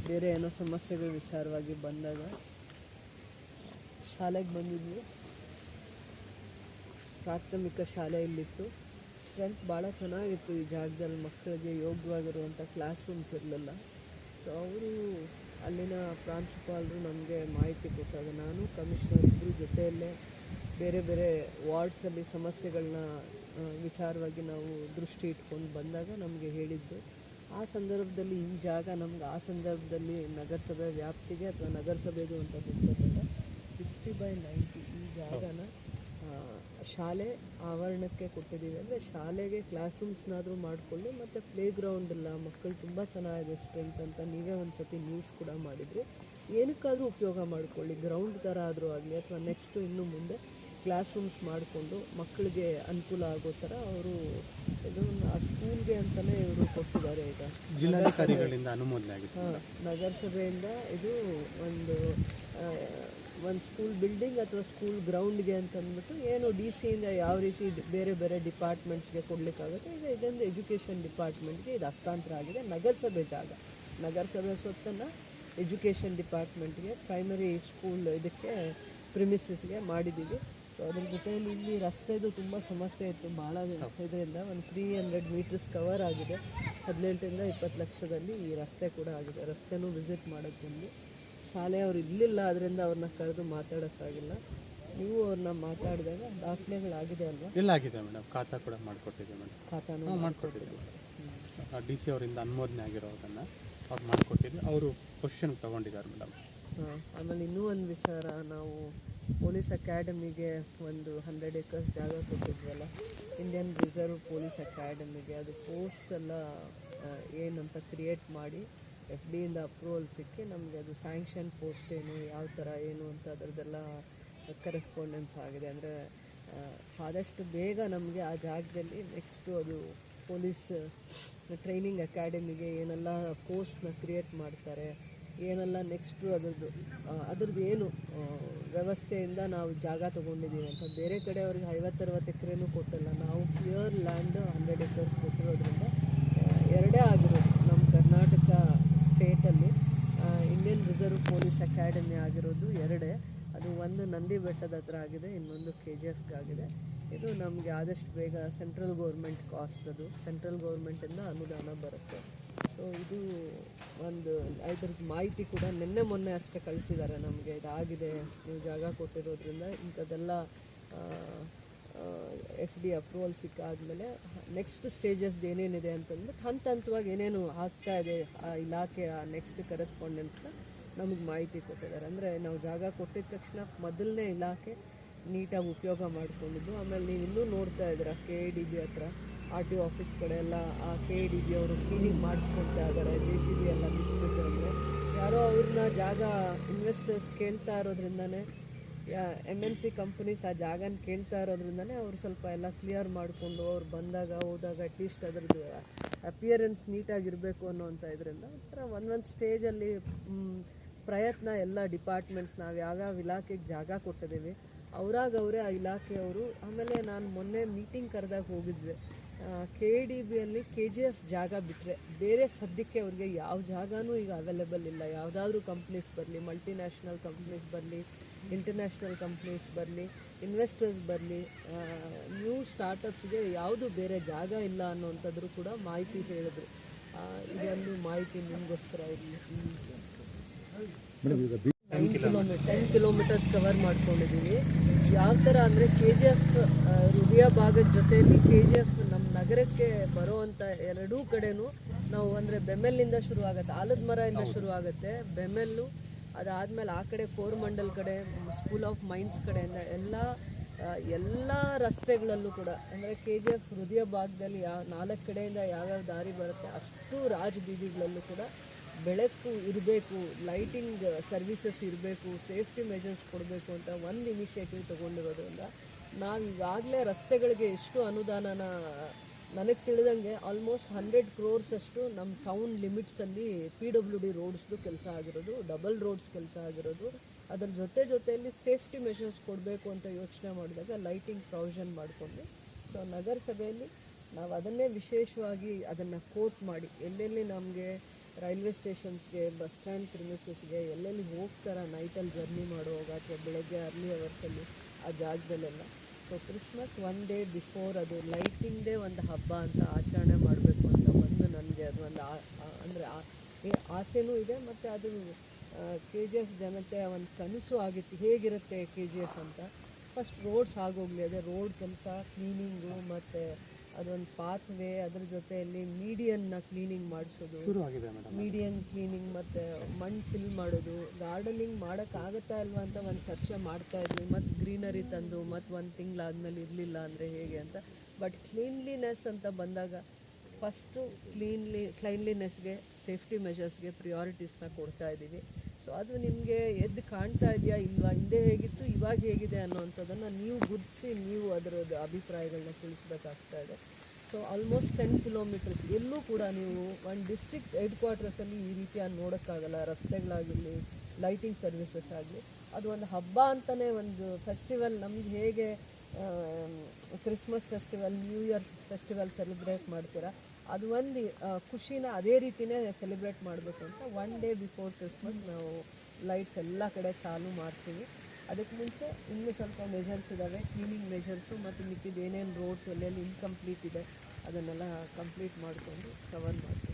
ಬೇರೆ ಏನೋ ಸಮಸ್ಯೆಗಳ ವಿಚಾರವಾಗಿ ಬಂದಾಗ ಶಾಲೆಗೆ ಬಂದಿದ್ವಿ. ಪ್ರಾಥಮಿಕ ಶಾಲೆ ಇಲ್ಲಿತ್ತು. ಸ್ಟ್ರೆಂತ್ ಭಾಳ ಚೆನ್ನಾಗಿತ್ತು. ಈ ಜಾಗದಲ್ಲಿ ಮಕ್ಕಳಿಗೆ ಯೋಗ್ಯವಾಗಿರುವಂಥ ಕ್ಲಾಸ್ ರೂಮ್ಸ್ ಇರಲಿಲ್ಲ. ಸೊ ಅವರು ಅಲ್ಲಿನ ಪ್ರಾಂಶುಪಾಲರು ನಮಗೆ ಮಾಹಿತಿ ಕೊಟ್ಟಾಗ ನಾನು ಕಮಿಷನರ್ ಇಬ್ಬರು ಜೊತೆಯಲ್ಲೇ ಬೇರೆ ಬೇರೆ ವಾರ್ಡ್ಸಲ್ಲಿ ಸಮಸ್ಯೆಗಳನ್ನ ವಿಚಾರವಾಗಿ ನಾವು ದೃಷ್ಟಿ ಇಟ್ಕೊಂಡು ಬಂದಾಗ ನಮಗೆ ಹೇಳಿದ್ದು. ಆ ಸಂದರ್ಭದಲ್ಲಿ ಈ ಜಾಗ ನಮ್ಗೆ ಆ ಸಂದರ್ಭದಲ್ಲಿ ನಗರಸಭೆ ವ್ಯಾಪ್ತಿಗೆ ಅಥವಾ ನಗರಸಭೆದು ಅಂತ ಗೊತ್ತಾಗಲ್ಲ. 60/90 ಈ ಜಾಗನ ಶಾಲೆ ಆವರಣಕ್ಕೆ ಕೊಟ್ಟಿದ್ದೀವಿ. ಅಂದರೆ ಶಾಲೆಗೆ ಕ್ಲಾಸ್ ರೂಮ್ಸ್ನಾದರೂ ಮಾಡಿಕೊಳ್ಳಿ, ಮತ್ತು ಪ್ಲೇ ಗ್ರೌಂಡ್ ಇಲ್ಲ, ಮಕ್ಕಳು ತುಂಬ ಚೆನ್ನಾಗಿದೆ ಸ್ಟ್ರೆಂತ್ ಅಂತ ನೀವೇ ಒಂದು ಸತಿ ನ್ಯೂಸ್ ಕೂಡ ಮಾಡಿದ್ರಿ. ಏನಕ್ಕಾದರೂ ಉಪಯೋಗ ಮಾಡಿಕೊಳ್ಳಿ, ಗ್ರೌಂಡ್ ಥರ ಆದರೂ ಆಗಲಿ ಅಥವಾ ನೆಕ್ಸ್ಟು ಇನ್ನು ಮುಂದೆ ಕ್ಲಾಸ್ ರೂಮ್ಸ್ ಮಾಡಿಕೊಂಡು ಮಕ್ಕಳಿಗೆ ಅನುಕೂಲ ಆಗೋ ಥರ ಅವರು ಇದನ್ನು ಆ ಸ್ಕೂಲ್ಗೆ ಅಂತಲೇ ಇವರು ಕೊಟ್ಟಿದ್ದಾರೆ. ಈಗ ಜಿಲ್ಲಾಧಿಕಾರಿಗಳಿಂದ ಅನುಮೋದನೆ ಆಗಿದೆ. ನಗರಸಭೆಯಿಂದ ಇದು ಒಂದು ಸ್ಕೂಲ್ ಬಿಲ್ಡಿಂಗ್ ಅಥವಾ ಸ್ಕೂಲ್ ಗ್ರೌಂಡ್ಗೆ ಅಂತಂದ್ಬಿಟ್ಟು ಏನು DC-ಯಿಂದ ಯಾವ ರೀತಿ ಬೇರೆ ಬೇರೆ ಡಿಪಾರ್ಟ್ಮೆಂಟ್ಸ್ಗೆ ಕೊಡಲಿಕ್ಕಾಗುತ್ತೆ, ಈಗ ಇದೊಂದು ಎಜುಕೇಷನ್ ಡಿಪಾರ್ಟ್ಮೆಂಟ್ಗೆ ಇದು ಹಸ್ತಾಂತರ ಆಗಿದೆ. ನಗರಸಭೆ ಜಾಗ, ನಗರಸಭೆ ಸ್ವತ್ತನ್ನು ಎಜುಕೇಷನ್ ಡಿಪಾರ್ಟ್ಮೆಂಟ್ಗೆ ಪ್ರೈಮರಿ ಸ್ಕೂಲ್ ಇದಕ್ಕೆ ಪ್ರಿಮಿಸಸ್ಗೆ ಮಾಡಿದ್ದೀವಿ. ಸೊ ಅದ್ರ ಜೊತೆಯಲ್ಲಿ ಇಲ್ಲಿ ರಸ್ತೆದು ತುಂಬ ಸಮಸ್ಯೆ ಇತ್ತು. ಭಾಳ ಇದರಿಂದ ಒಂದು 300 ಮೀಟರ್ಸ್ ಕವರ್ ಆಗಿದೆ. 18ರಿಂದ 20 ಲಕ್ಷದಲ್ಲಿ ಈ ರಸ್ತೆ ಕೂಡ ಆಗಿದೆ. ರಸ್ತೆನೂ ವಿಸಿಟ್ ಮಾಡೋಕ್ಕೆ ಬಂದು ಶಾಲೆಯವರು ಇರಲಿಲ್ಲ, ಅದರಿಂದ ಅವ್ರನ್ನ ಕರೆದು ಮಾತಾಡೋಕ್ಕಾಗಿಲ್ಲ. ನೀವು ಅವ್ರನ್ನ ಮಾತಾಡಿದಾಗ ದಾಖಲೆಗಳಾಗಿದೆ ಅಲ್ವಾ? ಎಲ್ಲ ಆಗಿದೆ ಮೇಡಮ್. ಖಾತಾ ಕೂಡ ಮಾಡಿಕೊಟ್ಟಿದ್ದೆ ಮೇಡಮ್. ಖಾತಾನು ಮಾಡಿಕೊಟ್ಟಿದ್ದೆ. DC ಅವರಿಂದ ಅನುಮೋದನೆ ಆಗಿರೋದನ್ನು ಅವ್ರು ಮಾಡಿಕೊಟ್ಟಿದ್ದೆ. ಅವರು ಪೊಸಿಷನ್ಗೆ ತೊಗೊಂಡಿದ್ದಾರೆ ಮೇಡಮ್. ಆಮೇಲೆ ಇನ್ನೂ ಒಂದು ವಿಚಾರ, ನಾವು ಪೊಲೀಸ್ ಅಕಾಡೆಮಿಗೆ ಒಂದು 100 acres ಜಾಗ ಕೊಟ್ಟಿದ್ವಲ್ಲ, ಇಂಡಿಯನ್ ರಿಸರ್ವ್ ಪೊಲೀಸ್ ಅಕಾಡೆಮಿಗೆ. ಅದು ಪೋಸ್ಟ್ಸ್ ಎಲ್ಲ ಏನಂತ ಕ್ರಿಯೇಟ್ ಮಾಡಿ FD-ಯಿಂದ ಅಪ್ರೂವಲ್ ಸಿಕ್ಕಿ ನಮಗೆ ಅದು ಸ್ಯಾಂಕ್ಷನ್ ಪೋಸ್ಟ್ ಏನು, ಯಾವ ಥರ ಏನು ಅಂತ ಅದರದ್ದೆಲ್ಲ ಕರೆಸ್ಪಾಂಡೆನ್ಸ್ ಆಗಿದೆ. ಅಂದರೆ ಆದಷ್ಟು ಬೇಗ ನಮಗೆ ಆ ಜಾಗದಲ್ಲಿ ನೆಕ್ಸ್ಟು ಅದು ಪೊಲೀಸ್ ಟ್ರೈನಿಂಗ್ ಅಕಾಡೆಮಿಗೆ ಏನೆಲ್ಲ ಪೋಸ್ಟ್ನ ಕ್ರಿಯೇಟ್ ಮಾಡ್ತಾರೆ, ಏನೆಲ್ಲ ನೆಕ್ಸ್ಟು ಅದ್ರದ್ದು ಏನು ವ್ಯವಸ್ಥೆಯಿಂದ ನಾವು ಜಾಗ ತೊಗೊಂಡಿದ್ದೀವಿ ಅಂತ. ಬೇರೆ ಕಡೆ ಅವ್ರಿಗೆ 50-60 ಎಕರೆನೂ ಕೊಟ್ಟಿಲ್ಲ, ನಾವು ಪ್ಯೂರ್ ಲ್ಯಾಂಡ್ 100 acres ಕೊಟ್ಟಿರೋದ್ರಿಂದ ಎರಡೇ ಆಗಿರೋದು ನಮ್ಮ ಕರ್ನಾಟಕ ಸ್ಟೇಟಲ್ಲಿ. ಇಂಡಿಯನ್ ರಿಸರ್ವ್ ಪೊಲೀಸ್ ಅಕಾಡೆಮಿ ಆಗಿರೋದು ಎರಡೇ. ಅದು ಒಂದು ನಂದಿ ಬೆಟ್ಟದ ಹತ್ರ ಆಗಿದೆ, ಇನ್ನೊಂದು KGFಗೆ ಆಗಿದೆ. ಇದು ನಮಗೆ ಆದಷ್ಟು ಬೇಗ ಸೆಂಟ್ರಲ್ ಗೌರ್ಮೆಂಟ್ ಕಾಸ್ಟ್, ಅದು ಸೆಂಟ್ರಲ್ ಗೌರ್ಮೆಂಟಿಂದ ಅನುದಾನ ಬರುತ್ತೆ. ಸೊ ಇದು ಒಂದು ಇದ್ರದ್ದು ಮಾಹಿತಿ ಕೂಡ ಮೊನ್ನೆ ಅಷ್ಟೇ ಕಳಿಸಿದ್ದಾರೆ ನಮಗೆ. ಇದಾಗಿದೆ, ನೀವು ಜಾಗ ಕೊಟ್ಟಿರೋದ್ರಿಂದ ಇಂಥದ್ದೆಲ್ಲ FD ಅಪ್ರೂವಲ್ ಸಿಕ್ಕಾದ್ಮೇಲೆ ನೆಕ್ಸ್ಟ್ ಸ್ಟೇಜಸ್ದು ಏನೇನಿದೆ ಅಂತಂದ್ರೆ ಹಂತವಾಗಿ ಏನೇನು ಆಗ್ತಾ ಇದೆ ಆ ಇಲಾಖೆಯ ನೆಕ್ಸ್ಟ್ ಕರೆಸ್ಪಾಂಡೆನ್ಸ್ನ ನಮಗೆ ಮಾಹಿತಿ ಕೊಟ್ಟಿದ್ದಾರೆ. ಅಂದರೆ ನಾವು ಜಾಗ ಕೊಟ್ಟಿದ ತಕ್ಷಣ ಮೊದಲನೇ ಇಲಾಖೆ ನೀಟಾಗಿ ಉಪಯೋಗ ಮಾಡಿಕೊಂಡಿದ್ದು. ಆಮೇಲೆ ನೀವು ಇನ್ನೂ ನೋಡ್ತಾ ಇದ್ದೀರಾ KIDB ಹತ್ರ RTO ಆಫೀಸ್ ಕಡೆ ಎಲ್ಲ ಆ KIDB ಅವರು ಕ್ಲೀನಿಂಗ್ ಮಾಡಿಸ್ಕೊಳ್ತಾ ಇದ್ದಾರೆ. JCB ಎಲ್ಲ ಬಿಟ್ಬಿಟ್ಟು ಅಂದರೆ ಯಾರೋ ಅವ್ರನ್ನ ಜಾಗ ಇನ್ವೆಸ್ಟರ್ಸ್ ಕೇಳ್ತಾ ಇರೋದ್ರಿಂದನೇ, MNC ಕಂಪನೀಸ್ ಆ ಜಾಗನ ಕೇಳ್ತಾ ಇರೋದ್ರಿಂದನೇ ಅವರು ಸ್ವಲ್ಪ ಎಲ್ಲ ಕ್ಲಿಯರ್ ಮಾಡಿಕೊಂಡು ಅವ್ರು ಬಂದಾಗ ಹೋದಾಗ ಅಟ್ಲೀಸ್ಟ್ ಅದರದ್ದು ಅಪಿಯರೆನ್ಸ್ ನೀಟಾಗಿರಬೇಕು ಅನ್ನೋಂಥ ಇದರಿಂದ ಒಂದೊಂದು ಸ್ಟೇಜಲ್ಲಿ ಪ್ರಯತ್ನ ಎಲ್ಲ ಡಿಪಾರ್ಟ್ಮೆಂಟ್ಸ್ ನಾವು ಯಾವ್ಯಾವ ಇಲಾಖೆಗೆ ಜಾಗ ಕೊಟ್ಟಿದ್ದೀವಿ ಅವರೇ ಆ ಇಲಾಖೆಯವರು. ಆಮೇಲೆ ನಾನು ಮೊನ್ನೆ ಮೀಟಿಂಗ್ ಕರೆದಾಗ ಹೋಗಿದ್ವಿ. KIDBಯಲ್ಲಿ KGF ಜಾಗ ಬಿಟ್ಟರೆ ಬೇರೆ ಸದ್ಯಕ್ಕೆ ಅವ್ರಿಗೆ ಯಾವ ಜಾಗನೂ ಈಗ ಅವೈಲೇಬಲ್ ಇಲ್ಲ. ಯಾವುದಾದ್ರೂ ಕಂಪ್ನೀಸ್ ಬರಲಿ, ಮಲ್ಟಿನ್ಯಾಷನಲ್ ಕಂಪ್ನೀಸ್ ಬರಲಿ, ಇಂಟರ್ನ್ಯಾಷನಲ್ ಕಂಪ್ನೀಸ್ ಬರಲಿ, ಇನ್ವೆಸ್ಟರ್ಸ್ ಬರಲಿ, ನ್ಯೂ ಸ್ಟಾರ್ಟಪ್ಸ್ಗೆ ಯಾವುದು ಬೇರೆ ಜಾಗ ಇಲ್ಲ ಅನ್ನೋಂಥದ್ರು ಕೂಡ ಮಾಹಿತಿ ಹೇಳಿದ್ರು. ಇದೊಂದು ಮಾಹಿತಿ ನಿಮಗೋಸ್ಕರ ಇರಲಿ. 10 ಕಿಲೋಮೀಟರ್ಸ್ ಕವರ್ ಮಾಡ್ಕೊಂಡಿದ್ದೀವಿ. ಯಾವ ಥರ ಅಂದರೆ KGF ಹೃದಯ ಭಾಗದ ಜೊತೆಯಲ್ಲಿ KGF ನಮ್ಮ ನಗರಕ್ಕೆ ಬರೋವಂಥ ಎರಡೂ ಕಡೆನೂ ನಾವು ಅಂದರೆ ಬೆಮೆಲ್ಲಿಂದ ಶುರು ಆಗುತ್ತೆ, ಆಲದ ಮರದಿಂದ ಶುರು ಆಗುತ್ತೆ ಬೆಮೆಲ್ಲು. ಅದಾದಮೇಲೆ ಆ ಕಡೆ ಕೋರಮಂಡಲ್ ಕಡೆ, ಸ್ಕೂಲ್ ಆಫ್ ಮೈನ್ಸ್ ಕಡೆಯಿಂದ ಎಲ್ಲ ರಸ್ತೆಗಳಲ್ಲೂ ಕೂಡ ಅಂದರೆ KGF ಹೃದಯ ಭಾಗದಲ್ಲಿ 4 ಕಡೆಯಿಂದ ಯಾವ್ಯಾವ ದಾರಿ ಬರುತ್ತೆ ಅಷ್ಟು ರಾಜ ಬೀದಿಗಳಲ್ಲೂ ಕೂಡ ಬೆಳಕು ಇರಬೇಕು, ಲೈಟಿಂಗ್ ಸರ್ವಿಸಸ್ ಇರಬೇಕು, ಸೇಫ್ಟಿ ಮೆಜರ್ಸ್ ಕೊಡಬೇಕು ಅಂತ ಒಂದು ಇನಿಷಿಯೇಟಿವ್ ತೊಗೊಂಡಿರೋದ್ರಿಂದ ನಾವು ಈಗಾಗಲೇ ರಸ್ತೆಗಳಿಗೆ ಎಷ್ಟು ಅನುದಾನನ ನನಗೆ ತಿಳಿದಂಗೆ ಆಲ್ಮೋಸ್ಟ್ 100 crores ಅಷ್ಟು ನಮ್ಮ ಟೌನ್ ಲಿಮಿಟ್ಸಲ್ಲಿ PWD ರೋಡ್ಸ್ದು ಕೆಲಸ ಆಗಿರೋದು, ಡಬಲ್ ರೋಡ್ಸ್ ಕೆಲಸ ಆಗಿರೋದು. ಅದರ ಜೊತೆಯಲ್ಲಿ ಸೇಫ್ಟಿ ಮೆಷರ್ಸ್ ಕೊಡಬೇಕು ಅಂತ ಯೋಚನೆ ಮಾಡಿದಾಗ ಲೈಟಿಂಗ್ ಪ್ರೊವಿಷನ್ ಮಾಡಿಕೊಂಡು ಸೊ ನಗರಸಭೆಯಲ್ಲಿ ನಾವು ಅದನ್ನೇ ವಿಶೇಷವಾಗಿ ಅದನ್ನು ಕೋಟ್ ಮಾಡಿ ಎಲ್ಲೆಲ್ಲಿ ನಮಗೆ ರೈಲ್ವೆ ಸ್ಟೇಷನ್ಸ್ಗೆ, ಬಸ್ ಸ್ಟ್ಯಾಂಡ್ ಪ್ರಿಮಿಸಸ್ಗೆ ಎಲ್ಲೆಲ್ಲಿ ಹೋಗ್ತಾರ ನೈಟಲ್ಲಿ ಜರ್ನಿ ಮಾಡುವಾಗ ಅಥವಾ ಬೆಳಗ್ಗೆ ಅರ್ಲಿ ಅವರ್ಸಲ್ಲಿ ಆ ಜಾಗದಲ್ಲೆಲ್ಲ. ಸೊ ಕ್ರಿಸ್ಮಸ್ 1 ಡೇ ಬಿಫೋರ್ ಅದು ಲೈಟಿಂಗ್ದೇ ಒಂದು ಹಬ್ಬ ಅಂತ ಆಚರಣೆ ಮಾಡಬೇಕು ಅಂತ ಒಂದು ನನಗೆ ಅದು ಒಂದು ಅಂದರೆ ಆಸೆನೂ ಇದೆ, ಮತ್ತು ಅದು KGF ಜನತೆಯ ಒಂದು ಕನಸು ಆಗಿತ್ತು, ಹೇಗಿರುತ್ತೆ KGF ಅಂತ. ಫಸ್ಟ್ ರೋಡ್ಸ್ ಆಗೋಗಲಿ, ಅದೇ ರೋಡ್ ಕೆಲಸ, ಕ್ಲೀನಿಂಗು, ಮತ್ತು ಅದೊಂದು ಪಾತ್ ವೇ, ಅದ್ರ ಜೊತೆಯಲ್ಲಿ ಮೀಡಿಯನ್ನ ಕ್ಲೀನಿಂಗ್ ಮಾಡಿಸೋದು, ಶುರು ಆಗಿದೆ ಮೇಡಮ್. ಮೀಡಿಯನ್ ಕ್ಲೀನಿಂಗ್, ಮತ್ತು ಮಣ್ಣು ಫಿಲ್ ಮಾಡೋದು, ಗಾರ್ಡನಿಂಗ್ ಮಾಡೋಕ್ಕಾಗತ್ತಾ ಇಲ್ವಾ ಅಂತ ಒಂದು ಚರ್ಚೆ ಮಾಡ್ತಾಯಿದ್ವಿ, ಮತ್ತು ಗ್ರೀನರಿ ತಂದು ಮತ್ತು 1 ತಿಂಗಳಾದಮೇಲೆ ಇರಲಿಲ್ಲ ಅಂದರೆ ಹೇಗೆ ಅಂತ. ಬಟ್ ಕ್ಲೀನ್ಲಿನೆಸ್ ಅಂತ ಬಂದಾಗ ಫಸ್ಟು ಕ್ಲೈನ್ಲಿನೆಸ್ಗೆ, ಸೇಫ್ಟಿ ಮೆಷರ್ಸ್ಗೆ ಪ್ರಿಯಾರಿಟೀಸ್ನ ಕೊಡ್ತಾ ಇದ್ದೀವಿ. ಸೊ ಅದು ನಿಮಗೆ ಎದ್ದು ಕಾಣ್ತಾ ಇದೆಯಾ ಇಲ್ವಾ, ಹಿಂದೆ ಹೇಗಿತ್ತು ಇವಾಗ ಹೇಗಿದೆ ಅನ್ನೋವಂಥದ್ದನ್ನು ನೀವು ಗುರುತಿಸಿ ನೀವು ಅದರದ್ದು ಅಭಿಪ್ರಾಯಗಳನ್ನ ತಿಳಿಸ್ಬೇಕಾಗ್ತಾ ಇದೆ. ಸೊ ಆಲ್ಮೋಸ್ಟ್ 10 ಕಿಲೋಮೀಟರ್ಸ್ ಎಲ್ಲೂ ಕೂಡ ನೀವು ಒಂದು ಡಿಸ್ಟ್ರಿಕ್ಟ್ ಹೆಡ್ ಕ್ವಾರ್ಟರ್ಸಲ್ಲಿ ಈ ರೀತಿಯಾಗಿ ನೋಡೋಕ್ಕಾಗಲ್ಲ. ರಸ್ತೆಗಳಾಗಿರಲಿ, ಲೈಟಿಂಗ್ ಸರ್ವಿಸಸ್ ಆಗಲಿ, ಅದು ಒಂದು ಹಬ್ಬ ಅಂತಲೇ, ಒಂದು ಫೆಸ್ಟಿವಲ್ ನಮ್ಗೆ ಹೇಗೆ Christmas festival, new year festival celebrate ಮಾಡ್ತೀರಾ, ಅದು ಒಂದು ಖುಷಿನ ಅದೇ ರೀತಿಯೇ ಸೆಲೆಬ್ರೇಟ್ ಮಾಡಬೇಕು ಅಂತ 1 ಡೇ ಬಿಫೋರ್ ಕ್ರಿಸ್ಮಸ್ ನಾವು ಲೈಟ್ಸ್ ಎಲ್ಲ ಕಡೆ ಚಾಲೂ ಮಾಡ್ತೀವಿ. ಅದಕ್ಕೆ ಮುಂಚೆ ಇನ್ನೂ ಸ್ವಲ್ಪ ಮೆಷರ್ಸ್ ಇದ್ದಾವೆ, ಕ್ಲೀನಿಂಗ್ ಮೆಷರ್ಸು, ಮತ್ತು ಮಿಕ್ಕಿದ ಏನೇನು ರೋಡ್ಸ್ ಎಲ್ಲೆಲ್ಲಿ ಇನ್ಕಂಪ್ಲೀಟ್ ಇದೆ ಅದನ್ನೆಲ್ಲ ಕಂಪ್ಲೀಟ್ ಮಾಡಿಕೊಂಡು ಕವರ್ ಮಾಡ್ತೀವಿ.